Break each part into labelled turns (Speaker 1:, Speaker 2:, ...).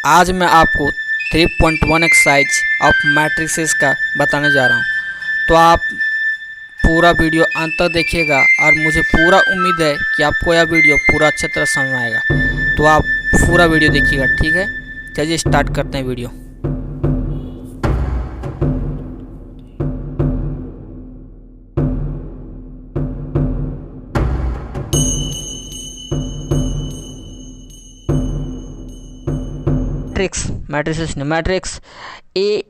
Speaker 1: आज मैं आपको 3.1 एक्सरसाइज ऑफ मैट्रिसेस का बताने जा रहा हूँ। तो आप पूरा वीडियो अंत तक देखिएगा और मुझे पूरा उम्मीद है कि आपको यह वीडियो पूरा अच्छी तरह समझ में आएगा। तो आप पूरा वीडियो देखिएगा, ठीक है। चलिए स्टार्ट करते हैं वीडियो। मैट्रिक्स मैट्रिसेस ने मैट्रिक्स ए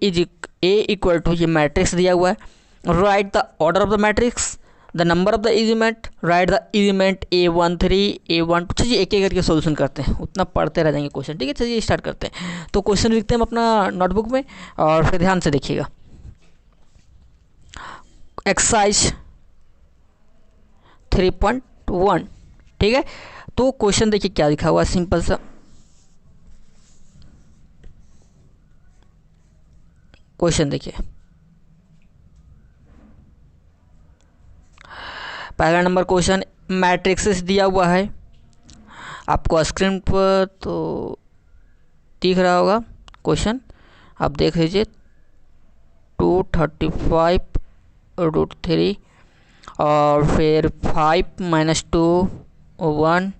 Speaker 1: इक्वल टू, ये मैट्रिक्स दिया हुआ है। Right the order of the matrix, the number of the element, right the element A13 A12। चलिए एक एक करके सोल्यूशन करते हैं, उतना पढ़ते रह जाएंगे क्वेश्चन, ठीक है। चलिए स्टार्ट करते हैं। तो क्वेश्चन लिखते हैं हम अपना नोटबुक में और फिर ध्यान से देखिएगा। एक्सरसाइज 3.1, ठीक है। तो क्वेश्चन देखिए क्या लिखा हुआ है, सिंपल सा क्वेश्चन देखिए। पहला नंबर क्वेश्चन, मैट्रिक्सेस दिया हुआ है आपको स्क्रीन पर, तो दिख रहा होगा क्वेश्चन, आप देख लीजिए। 235√3 और फिर 5 - 2 1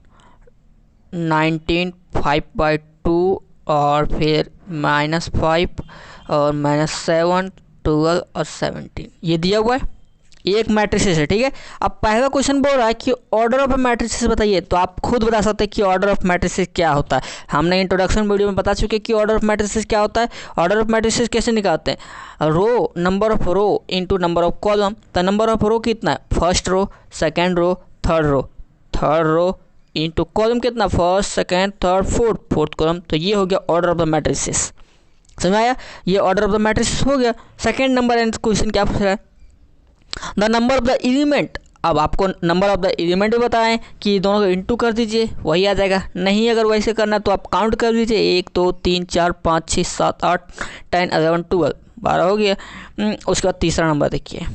Speaker 1: 19 5/2 और फिर -5 और -7 12 और 17 ये दिया हुआ है। एक मैट्रिसेस है, ठीक है। अब पहला क्वेश्चन बोल रहा है कि ऑर्डर ऑफ मैट्रिसेस बताइए। तो आप खुद बता सकते हैं कि ऑर्डर ऑफ मैट्रिसेस क्या होता है। हमने इंट्रोडक्शन वीडियो में बता चुके कि ऑर्डर ऑफ मैट्रिसेस क्या होता है। ऑर्डर ऑफ मैट्रिसेस कैसे निकालते हैं, row number of row into number of column. तो नंबर ऑफ रो कितना है, first row, second row, third row into column कितना, first second third fourth column. तो ये हो गया ऑर्डर ऑफ द मैट्रिसेस। समझ आया, ये ऑर्डर ऑफ द मैट्रिसेस हो गया। सेकेंड नंबर एंड क्वेश्चन क्या पूछ रहा है, the number of the element. अब आपको नंबर ऑफ द एलिमेंट भी बताएं कि दोनों को इंटू कर दीजिए, वही आ जाएगा। नहीं अगर वैसे करना तो आप काउंट कर दीजिए, 1 2 3 4 5 6 7 8 10 11 12 12 हो गया। उसके बाद तीसरा नंबर देखिए,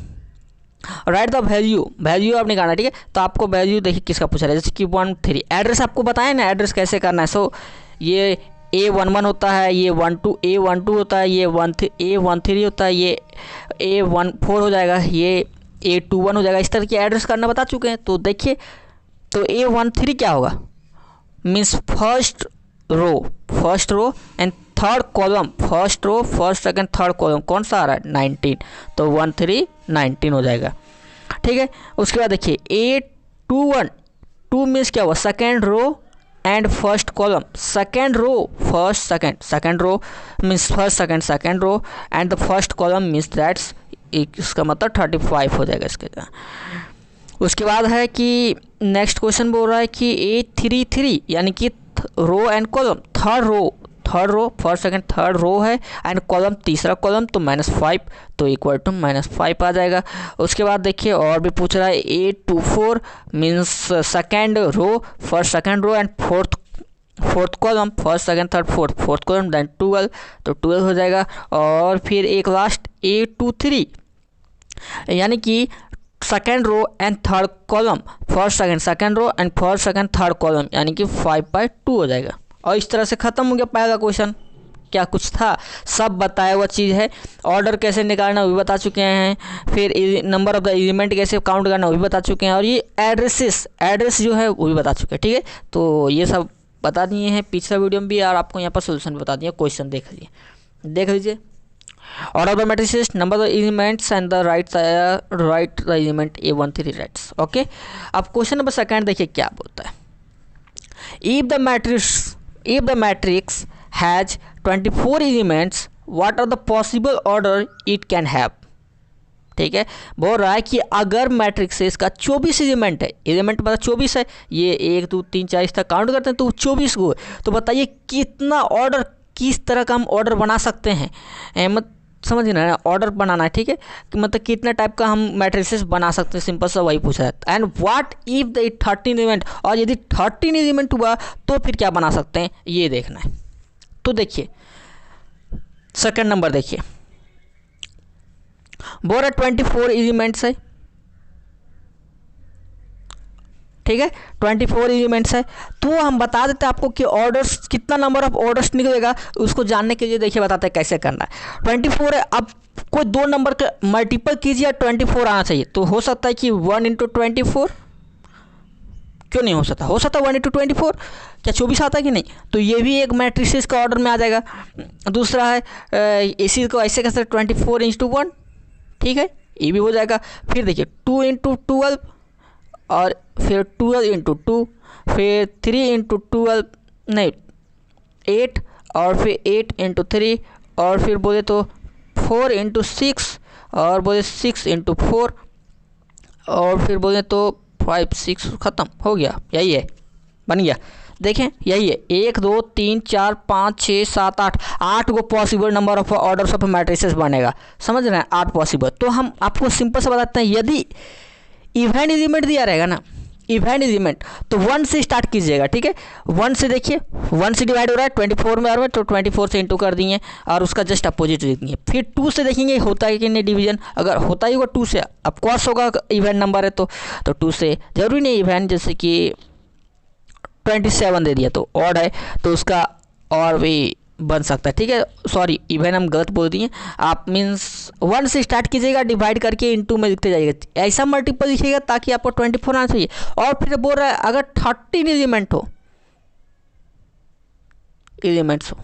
Speaker 1: राइट द वैल्यू आप निकालना, ठीक है। तो आपको वैल्यू देखिए किसका पूछा रहा है, जैसे कि 1 3। एड्रेस आपको बताएं ना, एड्रेस कैसे करना है। सो ये A11 होता है, ये 12 A12 होता है, ये A13 होता है, ये A14 हो जाएगा, ये A21 हो जाएगा। इस तरह की एड्रेस करना बता चुके हैं। तो देखिए, तो A13 क्या होगा, means first row and third column, first row first second third column कौन सा आ रहा है, 19। तो 13 19 हो जाएगा, ठीक है। उसके बाद देखिए A21, 2 मीन्स क्या हुआ, second row and first column, second row first second row means first second row and the first column means that's, इसका मतलब 35 हो जाएगा इसके। उसके बाद है कि नेक्स्ट क्वेश्चन बोल रहा है कि A33 यानी कि row and column, third row first second third row है एंड कॉलम तीसरा कॉलम, तो -5 तो इक्वल टू -5 आ जाएगा। उसके बाद देखिए और भी पूछ रहा है, A24 means second row first second row and fourth column, first second third fourth column, then 12 तो 12 हो जाएगा। और फिर एक लास्ट A23 यानी कि second row and third column, first second row and first second third column, यानी कि 5/2 हो जाएगा। और इस तरह से ख़त्म हो गया पहला क्वेश्चन। क्या कुछ था, सब बताया हुआ चीज़ है। ऑर्डर कैसे निकालना वो भी बता चुके हैं, फिर नंबर ऑफ द एलिमेंट कैसे काउंट करना वो भी बता चुके हैं, और ये एड्रेस जो है वो भी बता चुके हैं, ठीक है। तो ये सब बता दिए हैं पिछला वीडियो में भी, और आपको यहाँ पर सोल्यूशन भी बता दिए। क्वेश्चन देख लीजिए। Order the matrices, number the elements and the right the element A13 writes, okay। अब क्वेश्चन नंबर सेकंड देखिए क्या बोलता है, if the matrix has 24 elements, what are the possible order it can have, ठीक है। बोल रहा है कि अगर मैट्रिक्स का 24 एलिमेंट है, एलिमेंट मतलब 24 है, ये 1 2 3 4 इस तक काउंट करते हैं तो 24 को, तो बताइए कितना ऑर्डर, किस तरह का हम ऑर्डर बना सकते हैं। समझ ना, ऑर्डर बनाना है, ठीक है, कि मतलब कितने टाइप का हम मैट्रिसेस बना सकते हैं, सिंपल सा वही पूछा है। And what if the 13 element, और यदि 13 एलिमेंट हुआ तो फिर क्या बना सकते हैं, ये देखना है। तो देखिए सेकंड नंबर देखिए, बोरा 24 एलिमेंट्स है, ठीक है, 24 एलिमेंट्स है। तो हम बता देते हैं आपको कि ऑर्डर्स कितना नंबर ऑफ ऑर्डर्स निकलेगा, उसको जानने के लिए देखिए बताते हैं कैसे करना है। 24 है, अब कोई दो नंबर का मल्टीपल कीजिए 24 आना चाहिए। तो हो सकता है कि 1 × 24, क्यों नहीं हो सकता, हो सकता है 1 × 24, क्या 24 आता है कि नहीं। तो ये भी एक मैट्रिसेस का ऑर्डर में आ जाएगा। दूसरा है इसी को ऐसे कर सकते 24 × 1, ठीक है, ये भी हो जाएगा। फिर देखिए 2 × 12 और फिर 12 × 2, फिर 3 × 12 नहीं 8 और फिर 8 × 3 और फिर बोले तो 4 × 6 और बोले 6 × 4 और फिर बोले तो 5 6, ख़त्म हो गया। यही है, बन गया। देखें यही है 1 2 3 4 5 6 7 8 को possible number of orders of matrices बनेगा, समझ रहे हैं, 8 पॉसिबल। तो हम आपको सिंपल से बताते हैं, यदि इवेंट एलिमेंट दिया रहेगा ना, इवेंट एलिमेंट, तो 1 से स्टार्ट कीजिएगा, ठीक है। 1 से देखिए 1 से डिवाइड हो रहा है 24 में आ रहा है, तो 24 से इंटू कर दिए और उसका जस्ट अपोजिट लिख दिए। फिर 2 से देखेंगे होता है कि नहीं डिवीजन, अगर होता ही होगा 2 से, ऑफकोर्स होगा, इवेंट नंबर है तो 2 से जरूरी नहीं इवेंट, जैसे कि 27 दे दिया तो ऑड है तो उसका और भी बन सकता है, ठीक है। सॉरी इवेंट हम गलत बोल दिए, आप मीन्स 1 से स्टार्ट कीजिएगा, डिवाइड करके इनटू में लिखते जाइएगा, ऐसा मल्टीपल लिखिएगा ताकि आपको 24 आना चाहिए। और फिर बोल रहा है अगर 13 एलिमेंट हो, एलिमेंट्स हो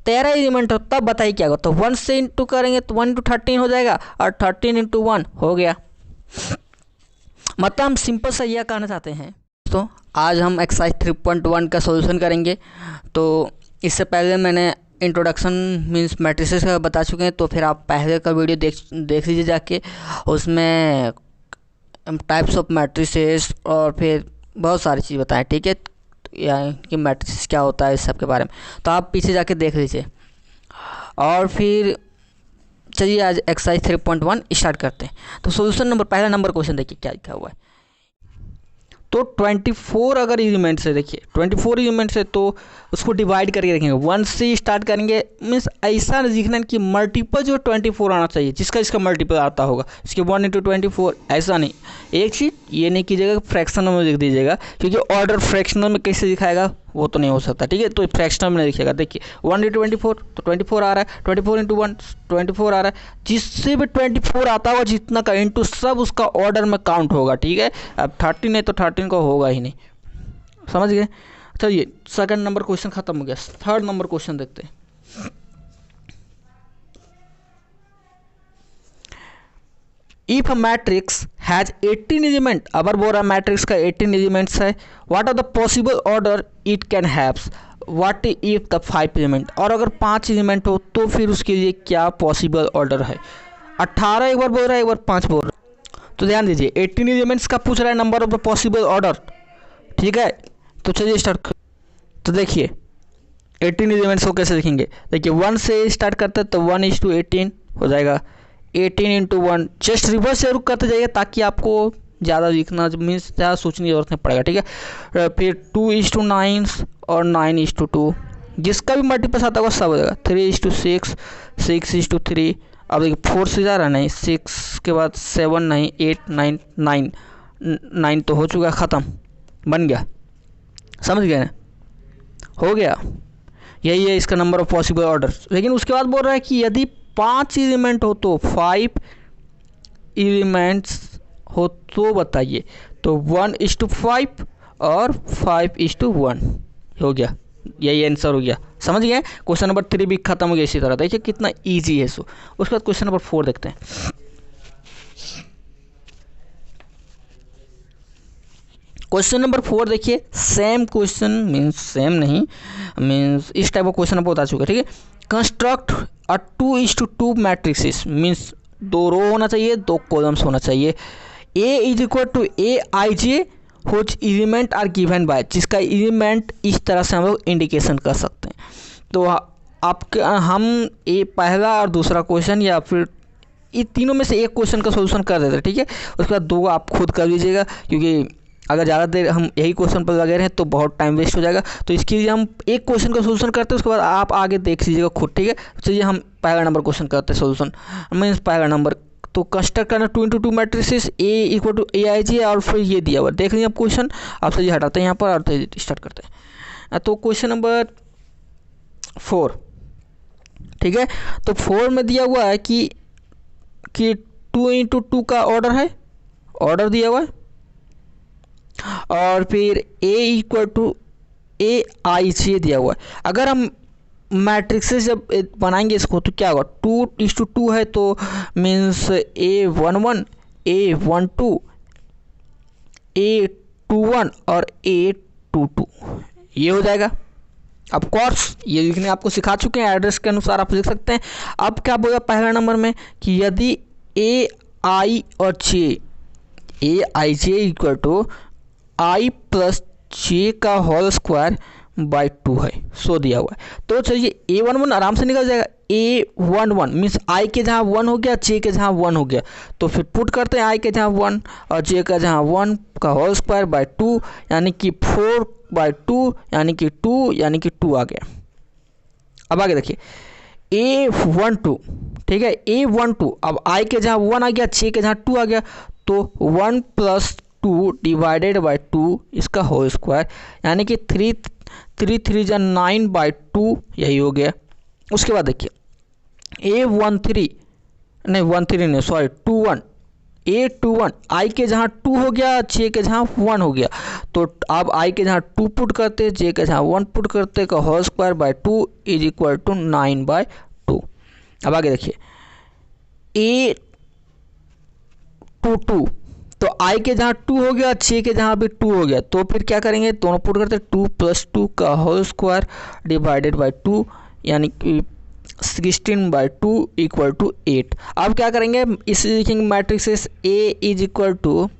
Speaker 1: 13 एलिमेंट हो, तब बताइए क्या होगा। तो 1 से इंटू करेंगे तो 1 × 13 हो जाएगा और 13 × 1 हो गया। मतलब हम सिंपल सा यह कहना चाहते हैं। तो आज हम एक्सरसाइज 3.1 का सॉल्यूशन करेंगे। तो इससे पहले मैंने इंट्रोडक्शन मीन्स मैट्रिसेस का बता चुके हैं, तो फिर आप पहले का वीडियो देख लीजिए जाके, उसमें टाइप्स ऑफ मैट्रिसेस और फिर बहुत सारी चीज़ बताएं, ठीक है, यानी कि मैट्रिसेस क्या होता है इस सब के बारे में, तो आप पीछे जाके देख लीजिए। और फिर चलिए आज एक्सरसाइज 3.1 स्टार्ट करते हैं। तो सॉल्यूशन नंबर, पहला नंबर क्वेश्चन देखिए क्या लिखा हुआ है। तो 24 अगर एलिमेंट्स है, देखिए 24 एलिमेंट्स है तो उसको डिवाइड करके देखेंगे, 1 से स्टार्ट करेंगे, मीन्स ऐसा लिखना है कि मल्टीपल जो 24 आना चाहिए, जिसका इसका मल्टीपल आता होगा, इसके 1 × 24, ऐसा नहीं। एक चीज़ ये नहीं कीजिएगा फ्रैक्शनल में लिख दीजिएगा, क्योंकि ऑर्डर फ्रैक्शनल में कैसे दिखाएगा वो तो नहीं हो सकता, ठीक है। तो फ्रैक्शनल में लिखिएगा। देखिए 1 × 24 तो 24 आ रहा है, 24 × 1 24 आ रहा है, जिससे भी 24 आता होगा जितना का इंटू सब उसका ऑर्डर में काउंट होगा, ठीक है। अब 13 है तो 13 का होगा ही नहीं, समझ गए। चलिए सेकंड नंबर क्वेश्चन खत्म हो गया, थर्ड नंबर क्वेश्चन देखते हैं। If a matrix has 18 element, अगर बोल रहा मैट्रिक्स का 18 एलिमेंट्स है, what are the possible order it can haves, what if the 5 element, और अगर 5 एलिमेंट हो तो फिर उसके लिए क्या पॉसिबल ऑर्डर है। 18 एक बार बोल रहा है, एक बार 5 बोल रहा है, तो ध्यान दीजिए 18 एलिमेंट्स का पूछ रहा है number of the possible order, ठीक है। तो चलिए स्टार्ट। तो देखिए 18 एलिमेंट्स को कैसे लिखेंगे, देखिए 1 से स्टार्ट करते हैं तो 1 = 18 हो जाएगा, 18 × 1, जस्ट रिवर्स जरूर करते जाइए ताकि आपको ज़्यादा लिखना मीन्स ज़्यादा सोचने की जरूरत नहीं पड़ेगा, ठीक है। फिर 2 = 9 और 9 = 2, जिसका भी मल्टीपल आता होगा सब हो जाएगा। 3 = 6, 6 = 3, अब देखिए 4 से जा रहा नहीं, 6 के बाद 7 नहीं, 8 9 9 9 तो हो चुका, ख़त्म, बन गया, समझ गए ना, हो गया। यही है इसका नंबर ऑफ पॉसिबल ऑर्डर। लेकिन उसके बाद बोल रहा है कि यदि 5 एलिमेंट हो तो 5 एलिमेंट्स हो तो बताइए। तो 1 = 5 और 5 = 1 हो गया, यही आंसर हो गया, समझ गए। क्वेश्चन नंबर 3 भी खत्म हो गया इसी तरह, देखिए कितना इजी है सो। उसके बाद क्वेश्चन नंबर 4 देखते हैं। क्वेश्चन नंबर 4 देखिए, सेम क्वेश्चन मीन्स सेम नहीं, मीन्स इस टाइप का क्वेश्चन आपको बता चुका है, ठीक है। Construct a 2:2 matrix, means 2 row होना चाहिए, 2 कॉलम्स होना चाहिए। A = Aij which element are given by, जिसका एलिमेंट इस तरह से हम लोग इंडिकेशन कर सकते हैं। तो आपके हम ये पहला और दूसरा क्वेश्चन या फिर ये तीनों में से एक क्वेश्चन का सोल्यूशन कर देते हैं, ठीक है। उसके बाद 2 आप खुद कर लीजिएगा, क्योंकि अगर ज़्यादा देर हम यही क्वेश्चन पर लगे रहें तो बहुत टाइम वेस्ट हो जाएगा। तो इसके लिए हम एक क्वेश्चन का सोल्यूशन करते हैं, उसके बाद आप आगे देख लीजिएगा खुद, ठीक है। चलिए हम पहला नंबर क्वेश्चन करते हैं सोल्यूशन, मीन्स पहला नंबर तो कंस्ट्रक्ट करना 2 × 2 matrices A equal to AIJ और फिर ये दिया हुआ देख लीजिए आप क्वेश्चन। आप सही हटाते हैं यहाँ पर और स्टार्ट करते हैं। तो क्वेश्चन नंबर 4, ठीक है। तो 4 में दिया हुआ है कि 2 × 2 का ऑर्डर दिया हुआ है और फिर A इक्वल टू AIJ दिया हुआ है। अगर हम मैट्रिक्स से जब बनाएंगे इसको तो क्या होगा, 2:2 है तो मीन्स A11 A12 A21 और A22 ये हो जाएगा। ऑफ कोर्स ये लिखने आपको सिखा चुके हैं, एड्रेस के अनुसार आप लिख सकते हैं। अब क्या बोला पहला नंबर में कि यदि AI और J AIJ equal to I plus J का होल स्क्वायर बाई 2 है, सो दिया हुआ है। तो चलिए A11 आराम से निकल जाएगा। A11 मीन्स I के जहाँ 1 हो गया, J के जहाँ 1 हो गया, तो फिर पुट करते हैं I के जहाँ 1 और J का जहाँ 1 का होल स्क्वायर बाई 2 यानी कि 4/2 यानी कि 2 यानी कि 2 आ गया। अब आगे देखिए A12, ठीक है। A12 अब I के जहाँ 1 आ गया, J के जहाँ 2 आ गया, तो 1 + 2 डिवाइडेड बाई 2 इसका होल स्क्वायर यानी कि 3 3 जा 9/2 यही हो गया। उसके बाद देखिए A13 नहीं 13 नहीं सॉरी 21 A21 I के जहाँ 2 हो गया, J के जहाँ 1 हो गया, तो अब I के जहाँ 2 पुट करते, J के जहाँ 1 पुट करते का whole square by 2 is equal to 9/2। अब आगे देखिए A22 तो I के जहाँ 2 हो गया, J के जहाँ भी 2 हो गया, तो फिर क्या करेंगे, दोनों पुट करते 2 + 2 का होल स्क्वायर डिवाइडेड बाई 2 यानी कि 16/2 इक्वल टू 8। अब क्या करेंगे, इसे लिखेंगे matrix A is equal to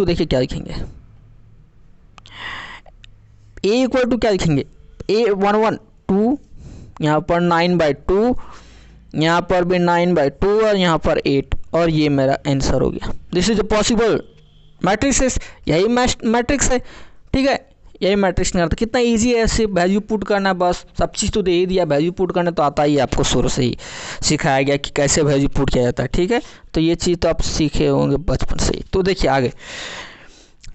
Speaker 1: देखिए क्या लिखेंगे, A इक्वल टू क्या लिखेंगे, A11 2 यहाँ पर 9/2 यहाँ पर भी 9/2 और यहाँ पर 8 और ये मेरा आंसर हो गया। This is a possible matrix, यही मैट्रिक्स है, ठीक है। यही मैट्रिक्स नहीं आता, कितना इजी है, सिर्फ वैल्यू पुट करना, बस सब चीज़ तो दे ही दिया, वैल्यू पुट करना तो आता ही है, आपको शुरू से ही सिखाया गया कि कैसे वैल्यू पुट किया जाता है, ठीक है। तो ये चीज़ तो आप सीखे होंगे बचपन से ही। तो देखिए आगे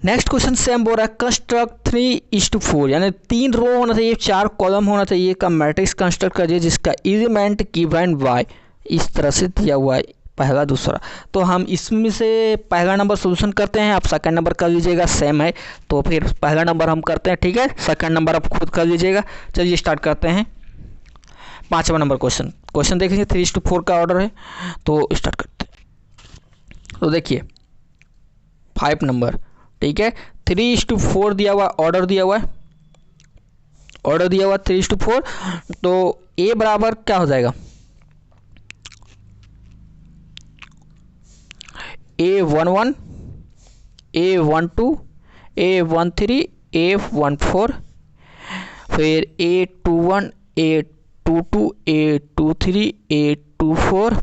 Speaker 1: नेक्स्ट क्वेश्चन सेम बोल रहा है कंस्ट्रक्ट 3:4 यानी 3 रो होना चाहिए, 4 कॉलम होना चाहिए का मैट्रिक्स कंस्ट्रक्ट करिए जिसका एलिमेंट गिवन बाय इस तरह से दिया हुआ है पहला दूसरा। तो हम इसमें से पहला नंबर सोल्यूशन करते हैं, आप सेकंड नंबर कर लीजिएगा, सेम है तो फिर पहला नंबर हम करते हैं, ठीक है। सेकंड नंबर आप खुद कर लीजिएगा। चलिए स्टार्ट करते हैं 5वां नंबर क्वेश्चन देख लीजिए 3:4 का ऑर्डर है, तो स्टार्ट करते हैं। तो देखिए 5 नंबर, ठीक है। 3:4 दिया हुआ, ऑर्डर दिया हुआ 3:4, तो A बराबर क्या हो जाएगा, A11 A12 A13 A14 फिर A21 A22 A23 A24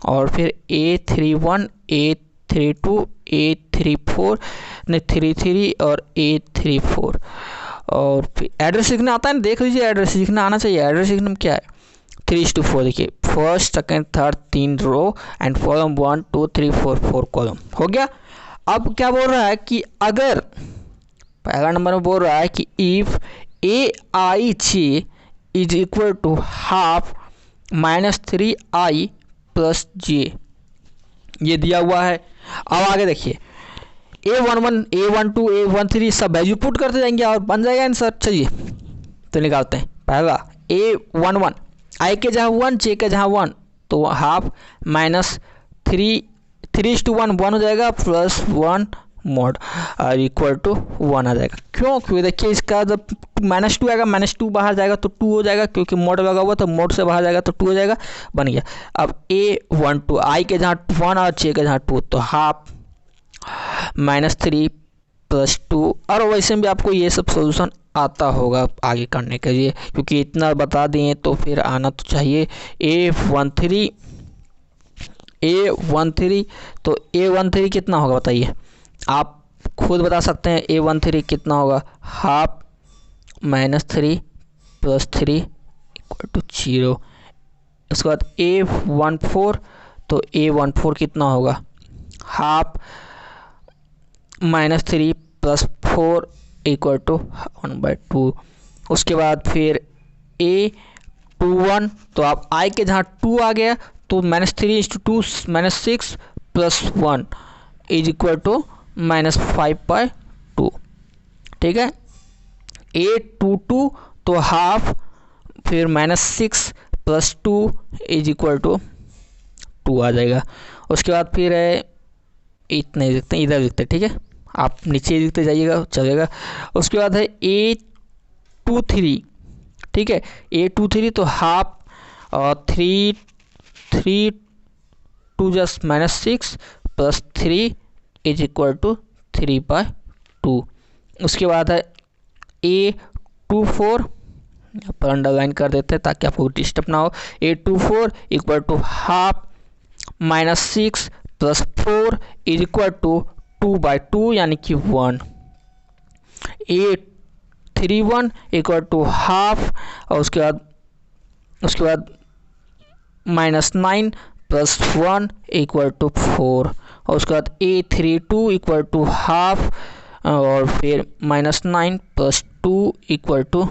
Speaker 1: और फिर A31 A32 A34 नहीं 33 और A34 और फिर एड्रेस लिखना आता है ना, देख लीजिए एड्रेस लिखना आना चाहिए। एड्रेस लिखने में क्या है 3:4 देखिए first second third 3 row and column 1 2 3 4 column हो गया। अब क्या बोल रहा है कि अगर पहला नंबर में बोल रहा है कि if AIJ is equal to half -3I + J ये दिया हुआ है। अब आगे देखिए A11 A12 A13 सब वैल्यू पुट करते जाएंगे और बन जाएगा आंसर। चलिए तो निकालते हैं। पहला A11 I के जहाँ 1 J के जहाँ 1 तो हाफ -3:1 1 हो जाएगा +1 mod और इक्वल टू 1 आ जाएगा। क्योंकि देखिए इसका जब -2 आएगा -2 बाहर जाएगा तो 2 हो जाएगा, क्योंकि मोड लगा हुआ तो मोड से बाहर जाएगा तो 2 हो जाएगा, बन गया। अब A12 I के जहाँ 1 और J के जहाँ 2 तो हाफ -3 + 2 और वैसे भी आपको ये सब सोल्यूशन आता होगा आगे करने के लिए, क्योंकि इतना बता दिए तो फिर आना तो चाहिए। A13 तो A13 कितना होगा बताइए, आप खुद बता सकते हैं। A13 कितना होगा, हाफ -3 + 3 = 0 उसके बाद A14, तो A14 कितना होगा, हाफ -3 + 4 = 1/2। उसके बाद फिर A21, तो आप I के जहाँ 2 आ गया तो -3 × 2 -6 + 1 = -5/2, ठीक है। A22, तो हाफ फिर -6 + 2 = 2 आ जाएगा। उसके बाद फिर है, इतने लिखते हैं, इधर लिखते हैं, ठीक है, आप नीचे लिखते जाइएगा चलेगा। उसके बाद है A23, ठीक है, A23, तो हाफ और 3 2 + -6 + 3 = 3/2। उसके बाद है A24, यहाँ पर अंडरलाइन कर देते हैं ताकि आपको डिस्टर्ब ना हो। A24 = हाफ -6 + 4 = 2/2 यानी कि 1। A31 = हाफ, और उसके बाद -9 + 1 = 4। और उसके बाद A32 = हाफ और फिर -9 + 2 =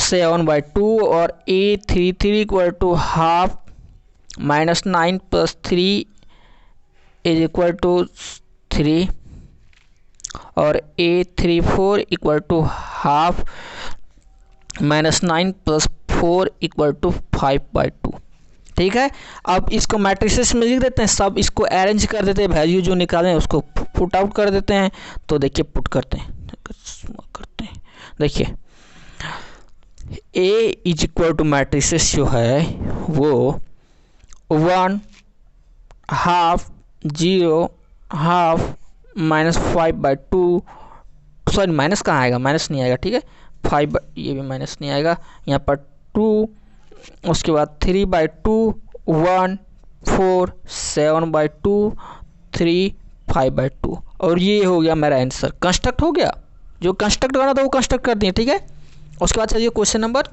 Speaker 1: 7/2। और A33 = हाफ -9 + 3 = 3। और A34 = हाफ -9 + 4 = 5/2, ठीक है। अब इसको मैट्रिसेस में लिख देते हैं, सब इसको अरेंज कर देते हैं, वैल्यू जो निकालें उसको पुट आउट कर देते हैं। तो देखिए पुट करते हैं, देखिए A = मैट्रिसेस जो है वो 1 हाफ 0 हाफ -5/2, सॉरी माइनस कहाँ आएगा, माइनस नहीं आएगा, ठीक है, 5, ये भी माइनस नहीं आएगा, यहाँ पर 2, उसके बाद 3/2 1 4 7/2 3 5/2। और ये हो गया मेरा आंसर, कंस्ट्रक्ट हो गया, जो कंस्ट्रक्ट करना था वो कंस्ट्रक्ट कर दिए, ठीक है। उसके बाद चलिए क्वेश्चन नंबर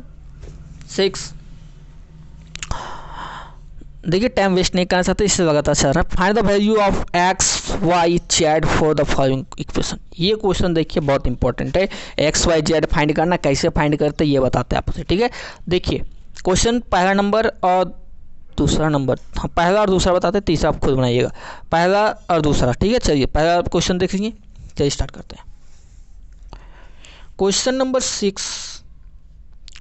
Speaker 1: 6। देखिए टाइम वेस्ट नहीं करना चाहते, इससे लगातार चल रहा है। Find the value of x y z for the following equation. ये क्वेश्चन देखिए बहुत इंपॉर्टेंट है, x y z फाइंड करना, कैसे फाइंड करते हैं ये बताते हैं आपसे, ठीक है। देखिए क्वेश्चन पहला नंबर और दूसरा नंबर, हाँ पहला और दूसरा बताते हैं, तीसरा आप खुद बनाइएगा, पहला और दूसरा, ठीक है। चलिए पहला क्वेश्चन देख लीजिए, चलिए स्टार्ट करते हैं। क्वेश्चन नंबर 6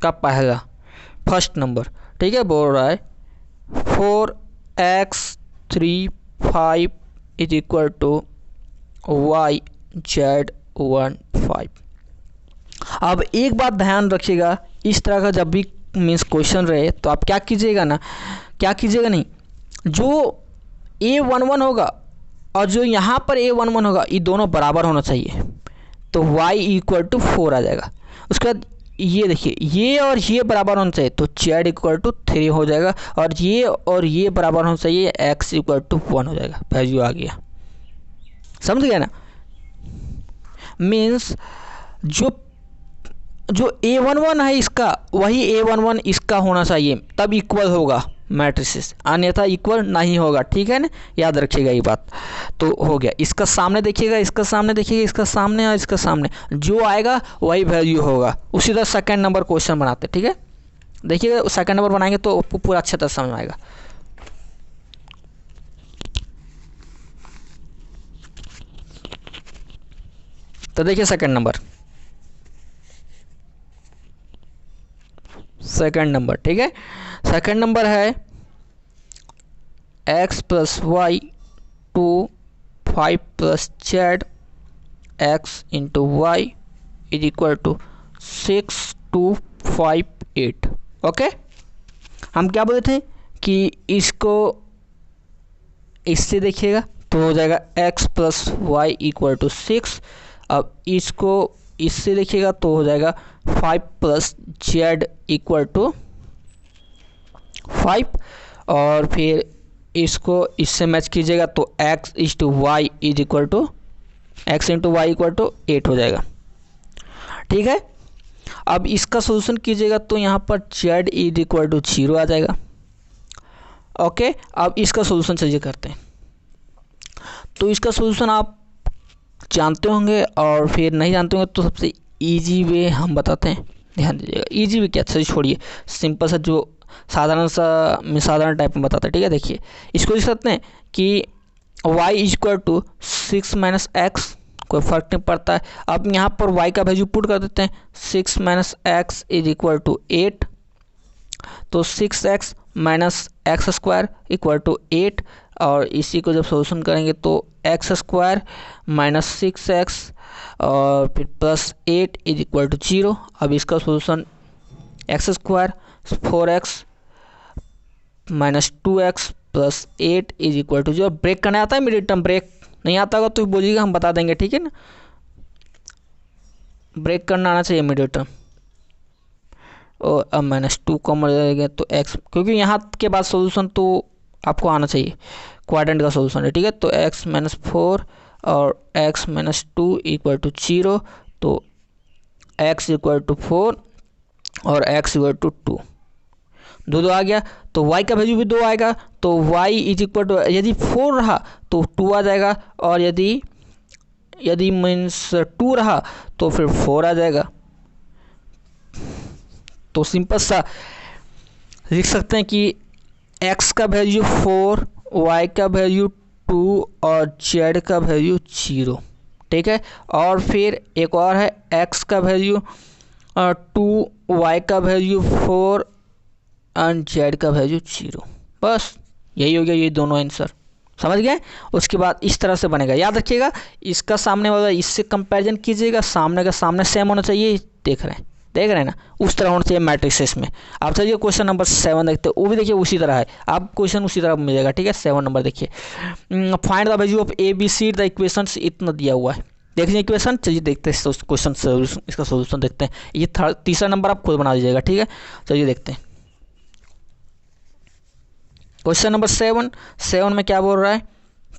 Speaker 1: का पहला फर्स्ट नंबर, ठीक है, बोल रहा है 4x 3 5 = y z 1 5। अब एक बात ध्यान रखिएगा, इस तरह का जब भी मीन्स क्वेश्चन रहे तो आप क्या कीजिएगा ना, क्या कीजिएगा नहीं, जो A11 होगा और जो यहाँ पर A11 होगा ये दोनों बराबर होना चाहिए, तो y = 4 आ जाएगा। उसके बाद ये देखिए ये और ये बराबर होना चाहिए, तो z = 3 हो जाएगा, और ये बराबर होना चाहिए, x = 1 हो जाएगा, वैल्यू आ गया, समझ गया ना। मीन्स जो A11 है इसका वही A11 इसका होना चाहिए, तब इक्वल होगा मैट्रिसेस, अन्यथा इक्वल नहीं होगा, ठीक है ना, याद रखिएगा ये बात। तो हो गया, इसका सामने देखिएगा, इसका सामने देखिएगा, इसका सामने और इसका सामने, जो आएगा वही वैल्यू होगा। उसी तरह सेकंड नंबर क्वेश्चन बनाते, ठीक है। देखिएगा सेकंड नंबर बनाएंगे तो आपको पूरा अच्छे तरह समझ आएगा। तो देखिए सेकंड नंबर, ठीक है। सेकंड नंबर है x + y 2 5 + z x × y = 6 2 5 8। Okay, हम क्या बोले थे कि इसको इससे देखिएगा तो हो जाएगा x + y = 6। अब इसको इससे देखिएगा तो हो जाएगा 5 + z = 5, और फिर इसको इससे मैच कीजिएगा तो x × y = 8 हो जाएगा, ठीक है। अब इसका सोल्यूशन कीजिएगा तो यहाँ पर z इज इक्वल टू 0 आ जाएगा। ओके, अब इसका सोल्यूशन चलिए करते हैं। तो इसका सोल्यूशन आप जानते होंगे और फिर नहीं जानते होंगे तो सबसे इजी वे हम बताते हैं, ध्यान दीजिएगा। इजी वे क्या, अच्छा छोड़िए, सिंपल सा जो साधारण टाइप में बताते हैं, ठीक है। देखिए इसको लिख सकते हैं कि y is equal to 6 minus x, कोई फर्क नहीं पड़ता है। अब यहाँ पर y का वैल्यू पुट कर देते हैं, 6 minus x is equal to 8, तो 6x minus x square equal to 8, और इसी को जब सोल्यूशन करेंगे तो एक्स स्क्वायर माइनस 6x और फिर प्लस 8 इज इक्वल टू 0। अब इसका solution x square 4x minus 2x plus 8 is equal to 0। Break करने आता है, मिडिल टर्म ब्रेक नहीं आता होगा तो बोलिएगा, हम बता देंगे, ठीक है ना। ब्रेक करना आना चाहिए मिडिल टर्म। और अब माइनस 2 कॉमन रहेगा तो x, क्योंकि यहाँ के बाद सोल्यूशन तो आपको आना चाहिए, क्वाड्रेंट का सोल्यूशन है, ठीक है। तो x माइनस 4 और x माइनस 2 इक्वल टू 0, तो x इक्वल टू 4 और x इक्वल टू 2, दो आ गया। तो y का वैल्यू भी 2 आएगा, तो y इज इक्वल टू, यदि 4 रहा तो 2 आ जाएगा, और यदि मीन्स 2 रहा तो फिर 4 आ जाएगा। तो सिंपल सा लिख सकते हैं कि x का वैल्यू 4, y का वैल्यू 2 और z का वैल्यू 0, ठीक है। और फिर एक और है, x का वैल्यू 2, y का वैल्यू 4 एंड z का वैल्यू 0। बस यही हो गया, ये दोनों आंसर, समझ गए। उसके बाद इस तरह से बनेगा, याद रखिएगा, इसका सामने वाला इससे कंपैरिजन कीजिएगा, सामने का सामने सेम होना चाहिए, देख रहे हैं ना, उस तरह होना चाहिए मैट्रिक्स में। आप चलिए क्वेश्चन नंबर 7 देखते हैं, वो भी देखिए उसी तरह है, आप क्वेश्चन उसी तरह मिलेगा, ठीक है। 7 नंबर देखिए, find the value of a b c, the equations इतना दिया हुआ है, देखिए इक्वेशन। चलिए देखते हैं क्वेश्चन सोल्यूशन, इसका सोल्यूशन देखते हैं। ये तीसरा नंबर आप खुद बना दीजिएगा, ठीक है। चलिए देखते हैं क्वेश्चन नंबर 7 में क्या बोल रहा है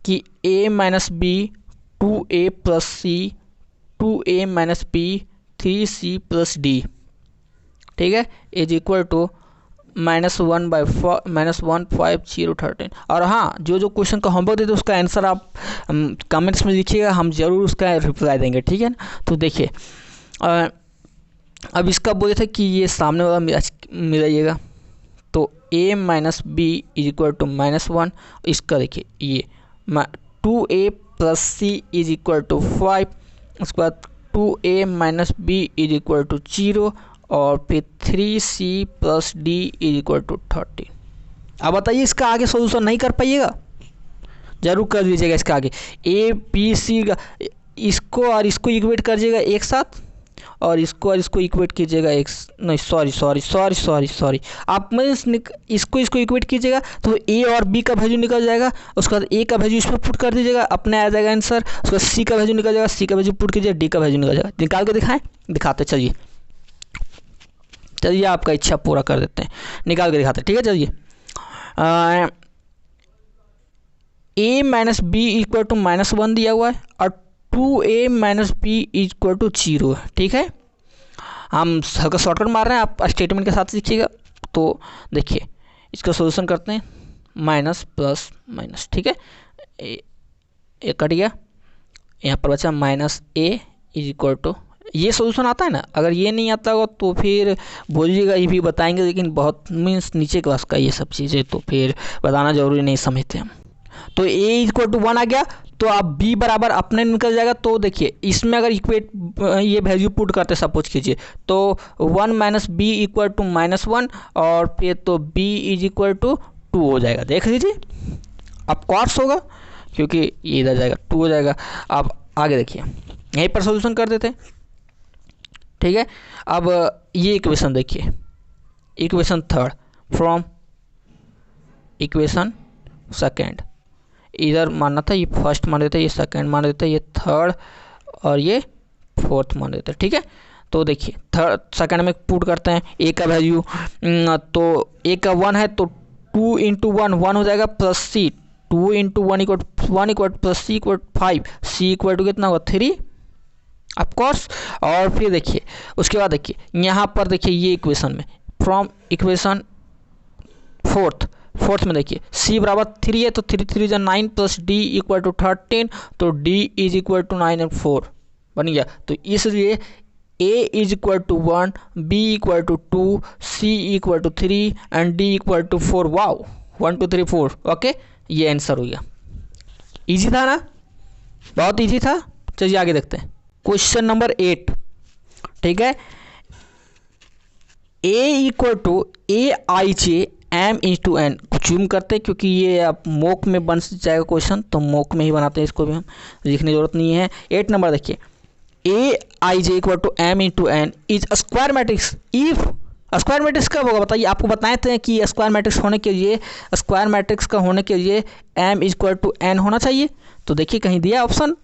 Speaker 1: कि a minus b 2a plus c 2a minus b 3c plus d, ठीक है, इज इक्वल टू -1/-15013। और हाँ, जो क्वेश्चन का होमवर्क देते उसका आंसर आप कमेंट्स में लिखिएगा, हम जरूर उसका रिप्लाई देंगे, ठीक है ना। तो देखिए अब इसका बोले थे कि ये सामने वाला मिलाइएगा, तो a minus b is equal to -1, इसका देखिए ये 2a plus c is equal to 5, उसके बाद 2a minus b is equal to 0, और फिर 3c plus d is equal to 30। अब बताइए इसका आगे सोल्यूशन नहीं कर पाइएगा, जरूर कर लीजिएगा इसका आगे। ए बी सी का इसको और इसको इक्वेट करिएगा एक साथ, और इसको इक्वेट कीजिएगा एक, नहीं सॉरी, आप मीन्स इसको इक्वेट कीजिएगा तो ए और बी का वैल्यू निकल जाएगा, उसके बाद ए का वैल्यू इसमें पुट कर दीजिएगा, अपने आ जाएगा आंसर। उसके बाद सी का वैल्यू निकल जाएगा, सी का वैल्यू पुट कीजिए, डी का वैल्यू निकल जाएगा। निकाल के दिखाते चलिए आपका इच्छा पूरा कर देते हैं, निकाल के दिखाते हैं, ठीक है। चलिए a minus b equal to -1 दिया हुआ है, और 2a minus b equal to 0 है, ठीक है। हम हल्का शॉर्टकट मार रहे हैं, आप स्टेटमेंट के साथ लिखिएगा। तो देखिए इसका सोल्यूशन करते हैं, माइनस प्लस माइनस, ठीक है, ए कट गया, यहाँ पर बचा -a इज इक्वल टू, ये सोल्यूशन आता है ना। अगर ये नहीं आता होगा तो फिर बोलिएगा, ये भी बताएंगे, लेकिन बहुत मीन्स नीचे क्लास का ये सब चीज़ें, तो फिर बताना जरूरी नहीं समझते हम। तो a इक्वल टू 1 आ गया, तो आप b बराबर अपने निकल जाएगा। तो देखिए इसमें अगर इक्वेट ये वैल्यू पुट करते सपोज कीजिए, तो 1 माइनस बी इक्वल टू -1, और फिर तो b इज इक्वल टू 2 हो जाएगा। देख लीजिए अब कॉस होगा, क्योंकि ये इधर जाएगा 2 हो जाएगा। अब आगे देखिए, यहीं पर सोल्यूशन कर देते हैं, ठीक है। अब ये इक्वेशन देखिए, equation third from equation second, इधर मानना था, ये फर्स्ट मान देते, ये सेकेंड मान देते, ये थर्ड और ये फोर्थ मान देते, ठीक है। तो देखिए थर्ड सेकेंड में पुट करते हैं, ए का वैल्यू, तो ए का 1 है, तो 2 इंटू 1 हो जाएगा, plus c 2 into 1 equal plus c equal 5, c equal to कितना होगा 3, ऑफ कोर्स। और फिर देखिए उसके बाद देखिए यहाँ पर देखिए ये इक्वेशन में फ्रॉम इक्वेशन फोर्थ में देखिए c बराबर 3 है तो 3 3 9 प्लस d इक्वल टू 13, तो d इज इक्वल टू 9 और 4 बन गया। तो इसलिए a is equal to 1, b equal to 2, c equal to 3 and d equal to 4। Wow 1 2 3 4। Okay ये आंसर हो गया। इजी था ना, बहुत इजी था। चलिए आगे देखते हैं क्वेश्चन नंबर 8। ठीक है, a equal to a I j m into n, zoom करते हैं क्योंकि ये आप मॉक में बन जाएगा क्वेश्चन, तो मॉक में ही बनाते हैं इसको भी, हम लिखने की जरूरत नहीं है। 8 नंबर देखिए A I J equal to M into N is square matrix if, square matrix कब होगा बताइए। आपको बताए थे कि स्क्वायर मैट्रिक्स होने के लिए, स्क्वायर मैट्रिक्स का होने के लिए एम इक्वल टू एन होना चाहिए। तो देखिए कहीं दिया option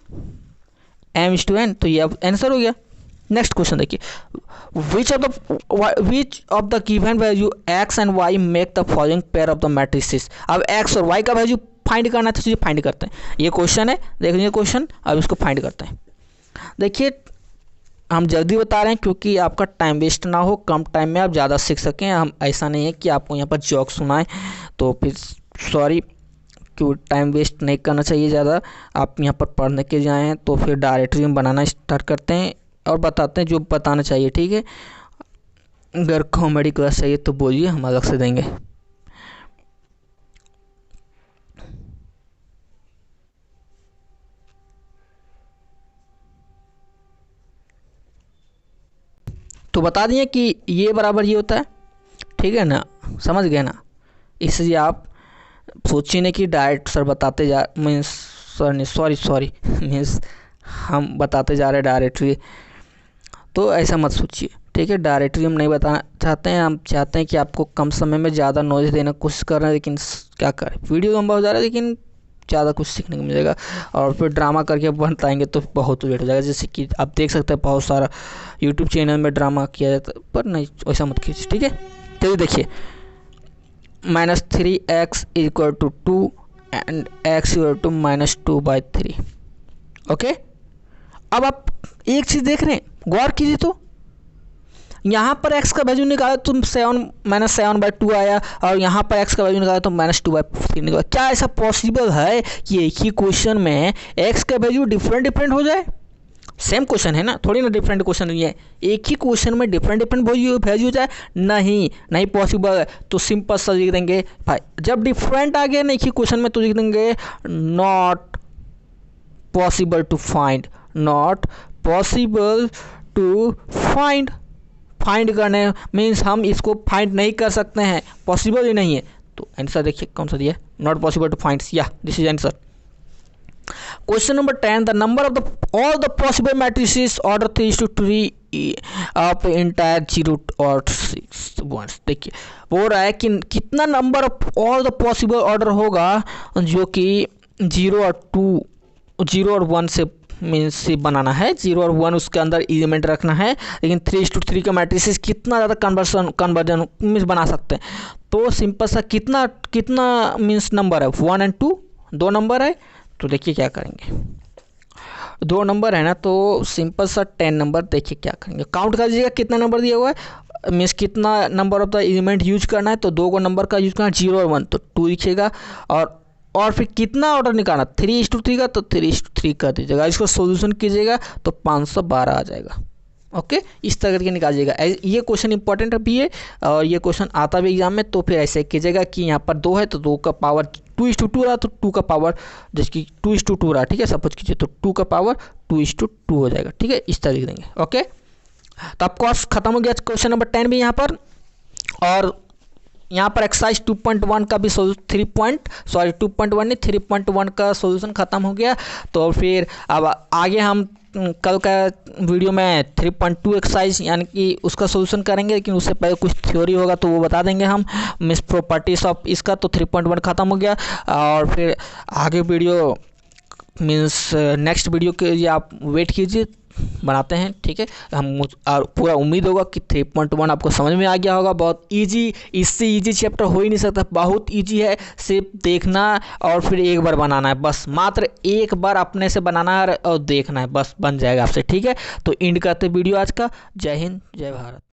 Speaker 1: m is to n, तो ये अब आंसर हो गया। नेक्स्ट क्वेश्चन देखिए which of the given value x and y make the following pair of the matrices. अब एक्स और वाई का वैल्यू फाइंड करना है तो चलिए फाइंड करते हैं। ये क्वेश्चन है, देख लीजिए क्वेश्चन, अब इसको फाइंड करते हैं। देखिए हम जल्दी बता रहे हैं क्योंकि आपका टाइम वेस्ट ना हो, कम टाइम में आप ज़्यादा सीख सकें। हम ऐसा नहीं है कि आपको यहाँ पर जॉक सुनाएं, तो फिर सॉरी, क्यों टाइम वेस्ट नहीं करना चाहिए ज़्यादा। आप यहाँ पर पढ़ने के लिए आए हैं तो फिर डायरेक्टरी हम बनाना स्टार्ट करते हैं और बताते हैं जो बताना चाहिए। ठीक है, अगर कॉमेडी क्लास चाहिए तो बोलिए, हम अलग से देंगे। तो बता दिए कि ये बराबर ये होता है, ठीक है ना, समझ गए ना। इसलिए आप सोचिए नहीं कि डायरेक्ट सर बताते जा, मीन्स सर नहीं, सॉरी मीन्स हम बताते जा रहे डायरेक्टरी, तो ऐसा मत सोचिए। ठीक है, डायरेक्टरी हम नहीं बताना चाहते हैं, हम चाहते हैं कि आपको कम समय में ज़्यादा नॉलेज देने की कोशिश कर रहे हैं। लेकिन क्या करें, वीडियो लंबा हो जा रहा है लेकिन ज़्यादा कुछ सीखने को मिलेगा। और फिर ड्रामा करके बताएंगे तो बहुत लेट हो जाएगा। जैसे कि आप देख सकते हैं बहुत सारा यूट्यूब चैनल में ड्रामा किया जाता है, पर नहीं वैसा मत कीजिए। ठीक है, चलिए देखिए -3x equal to 2 and x equal to -2/3। Okay, अब आप एक चीज़ देख रहे हैं, गौर कीजिए। तो यहाँ पर x का वैल्यू निकाला तो 7 आया, और यहाँ पर x का वैल्यू निकाला तो -2/3 निकाला। क्या ऐसा पॉसिबल है कि एक ही क्वेश्चन में x का वैल्यू डिफरेंट हो जाए? सेम क्वेश्चन है ना, थोड़ी ना डिफरेंट क्वेश्चन नहीं है। एक ही क्वेश्चन में डिफरेंट वैल्यू हो जाए, नहीं पॉसिबल है। तो सिंपल सा लिख देंगे भाई, जब डिफरेंट आ गया ना एक ही क्वेश्चन में, तो लिख देंगे not possible to find, not possible to find. Find करने मीन्स हम इसको फाइंड नहीं कर सकते हैं, पॉसिबल ही नहीं है। तो आंसर देखिए कौन सा दिया, नॉट पॉसिबल टू फाइंड, या this is answer. Question number 10, the number of all the possible matrices order 3:3 of entire 0 और 6 1। देखिए वो रहा है कि कितना number of all the possible order होगा जो कि 0 और 1 से मीन्स से बनाना है। 0 और 1 उसके अंदर एलिमेंट रखना है, लेकिन 3:3 का मैट्रिसेस कितना ज़्यादा कन्वर्जन मीन्स बना सकते हैं। तो सिंपल सा कितना मीन्स नंबर है, 1 और 2, 2 नंबर है। तो देखिए क्या करेंगे, 2 नंबर है ना, तो सिंपल सा 10 नंबर। देखिए क्या करेंगे, काउंट कर लीजिएगा कितना नंबर दिया हुआ है, मीन्स कितना number of the element use करना है। तो 2 को नंबर का यूज करना है, 0 और 1, तो 2 लिखिएगा। और फिर कितना ऑर्डर निकालना, 3:3 का, तो 3:3 कर दीजिएगा। इसको सोल्यूशन कीजिएगा तो 512 आ जाएगा। ओके, इस तरह करके निकालिएगा। ये क्वेश्चन इंपॉर्टेंट भी है और ये क्वेश्चन आता भी एग्जाम में। तो फिर ऐसे कीजिएगा कि यहाँ पर 2 है तो 2 का पावर 2:2 रहा, तो 2 का पावर जैसे कि 2:2 रहा, ठीक है, सपोज कीजिए, तो 2 का पावर 2:2 हो जाएगा। ठीक है, इस तरह लिख देंगे। ओके, तो ऑफ कोर्स खत्म हो गया क्वेश्चन नंबर 10 भी यहाँ पर। और यहाँ पर एक्सरसाइज 2.1 का भी 2.1 नहीं 3.1 का सॉल्यूशन खत्म हो गया। तो फिर अब आगे हम कल का वीडियो में 3.2 एक्सरसाइज यानी कि उसका सॉल्यूशन करेंगे, लेकिन उससे पहले कुछ थ्योरी होगा तो वो बता देंगे हम, मिस प्रॉपर्टीज ऑफ इसका। तो 3.1 खत्म हो गया, और फिर आगे वीडियो मीन्स नेक्स्ट वीडियो के लिए आप वेट कीजिए। बनाते हैं। ठीक है, और पूरा उम्मीद होगा कि 3.1 आपको समझ में आ गया होगा। बहुत इजी, इससे इजी चैप्टर हो ही नहीं सकता, बहुत इजी है। सिर्फ देखना और फिर एक बार बनाना है, बस मात्र एक बार अपने से बनाना है और देखना है, बस बन जाएगा आपसे। ठीक है, तो एंड करते वीडियो आज का। जय हिंद, जय भारत।